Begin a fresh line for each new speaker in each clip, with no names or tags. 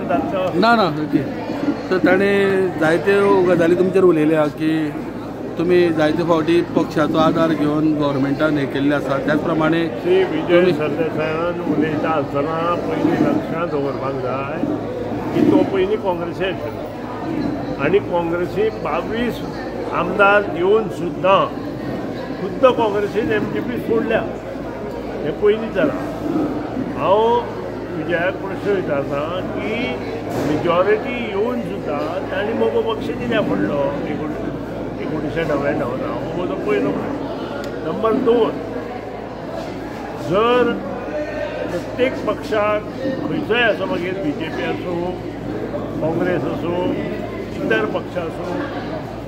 जातलो
ना ना ओके. तर ताणे जायत्यो गजाली तुमचेर उलयल्या की तुमी जायते फावटी पक्षाचो आदार घेवन गव्हर्मेंटान हे केल्ले आसा. त्याच प्रमाणे
श्री विजय सरदेसायान उलयता आसतना पयलीं लक्षांत दवरपाक जाय की तो पयलीं काँग्रेसीत आशिल्लो आनी काँग्रेसी 22 आमदार येवन सुद्दां खुद्द काँग्रेसीन MTP सोडल्या. हे पयलीं जाला. हांव विजयाक प्रश्न विचारता की मेजॉरिटी येवन सुद्दां तांणी मोगो पक्ष कित्याक पडलो 1999 हो म्हजो पयलो प्रश्न. नंबर 2, जर प्रत्येक पक्षाक खंयचोय आसूं मागीर BJP आसूं काँग्रेस आसूं इतर पक्ष आसूं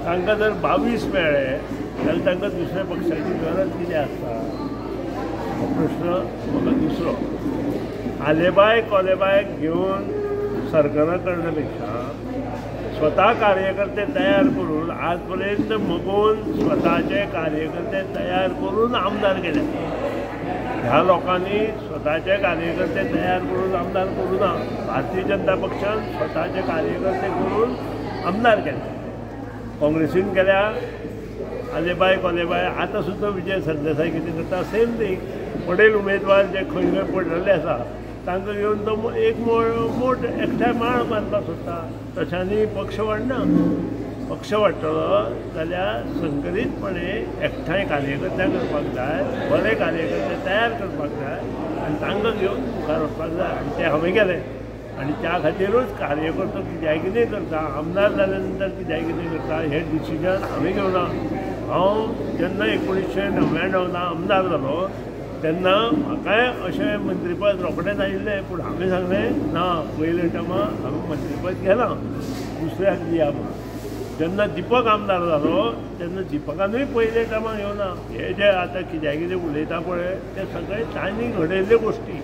तांकां जर 22 मेळ्ळे जाल्यार तांकां दुसऱ्या पक्षाची गरज कितें आसता हो प्रश्न म्हाका दुसरो. आलेबाय कोलेबाय घेवन सरकारा करण्यापेक्षा स्वता कार्यकर्ते तयार करून आज पर्यंत मगोन स्वताचे कार्यकर्ते तयार करून आमदार केले. ह्या लोकांनी स्वताचे कार्यकर्ते तयार करून आमदार करूं ना. भारतीय जनता पक्षान स्वताचे कार्यकर्ते करून आमदार केले. काँग्रेसीन केल्या आलेबाय कोलेबाय. आतां सुद्दां विजय सरदेसाय कितें करता सेम थिंग. पडेल उमेदवार जे खंय खंय पडलेले आसा तांकां घेवन तो एक मोठ एकठांय माळ बांदपाक सोदता. तशांनी पक्ष वाडना. पक्ष वाडटलो जाल्यार संकरीतपणे एकठांय कार्यकर्त्यां करपाक जाय. बरे कार्यकर्ते तयार करपाक जाय आनी तांकां घेवन मुखार वचपाक जाय. आनी तें हांवें केलें. आनी त्या खातीरूच कार्यकर्तो कित्याय कितें करता आमदार जाल्या नंतर कित्याय कितें करता हें डिसिजन हांवें घेवना. हांव जेन्ना 1999 आमदार जालो तेन्ना म्हाकाय अशें मंत्रीपद रोखडेंच आयिल्लें. पूण हांवें सांगलें ना पयले टर्मा हांवें मंत्रीपद घेलां दुसऱ्याक दिया म्हणून. जेन्ना दिपक आमदार जालो तेन्ना दिपकानूय पयले टर्माक येवना. हे जे आतां कित्याय कितें उलयता पळय ते सगळे तांणी घडयल्ल्यो गोश्टी.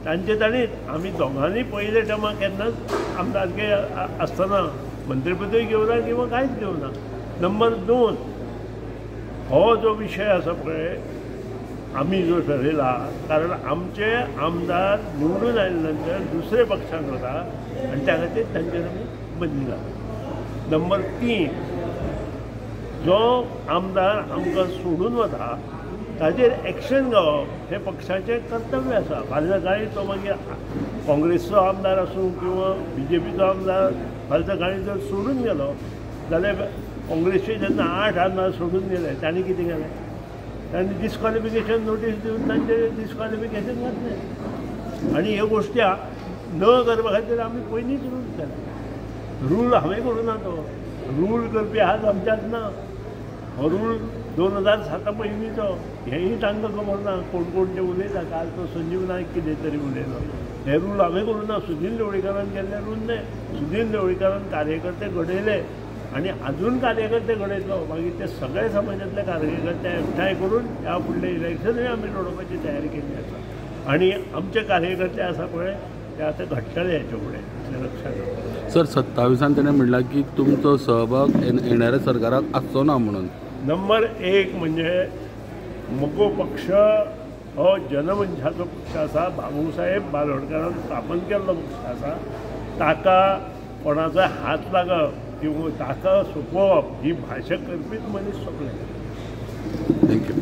तांचे ताणीच आमी दोगांनी पयले टर्माक केन्नाच आमदारके आसतना मंत्रीपदूय घेवना किंवा कांयच घेवना. नंबर 2, हो जो विशय आसा पळय आमी जो ठरयला कारण आमचे आमदार निवडून आयले नंतर दुसरे पक्षांत वता आनी त्या खातीर तांचेर आमी बदली घालता. नंबर 3, जो आमदार आमकां सोडून वता ताजेर एक्शन घेवप हे पक्षाचें कर्तव्य आसा. फाल्यां सकाळीं तो मागीर काँग्रेसचो आमदार आसूं किंवा BJPचो आमदार फाल्यां सकाळीं जर सोडून गेलो जाल्यार काँग्रेसचे जेन्ना 8 आमदार सोडून गेले तांणी कितें केलें? तांणी डिस्क्वॉलिफिकेशन नोटीस दिवन तांचें डिस्क्वॉलिफिकेशन घातलें. आनी ह्यो गोश्टी न करपा खातीर आमी पयलींच रूल केला. रूल हांवें करूं ना. तो रूल करपी हात आमच्यात ना. हो रूल 2007 पयलींचो. हेंय तांकां खबर ना कोण कोण ते उलयता. काल तो संजीव नायक कितें तरी उलयलो. हे रूल हांवें करूं ना. सुनील ढवळीकरान केल्ले रूल न्हय. सुनील ढवळीकरान कार्यकर्ते घडयले आनी आजून कार्यकर्ते घडयतलो. मागीर ते सगळे समाजांतले कार्यकर्ते एकठांय करून ह्या फुडले इलेक्शनूय आमी लडोवपाची तयारी केल्ली आसा. आनी आमचे कार्यकर्ते आसा पळय ते आतां घडटले हेचे फुडें लक्षांत दवरता.
सर 27 ताणें म्हणलां की तुमचो सहभाग येणाऱ्या सरकाराक आसचो ना म्हणून.
नंबर 1 म्हणजे म्हजो पक्ष हो जनमंचाचो पक्ष आसा. बाबूसाहेब बालोडकरान स्थापन केल्लो पक्ष आसा. ताका कोणाचोय हात लागप किंवा ताका सोपोवप ही भाशा करपीच मनीस सोपले.
थँक्यू.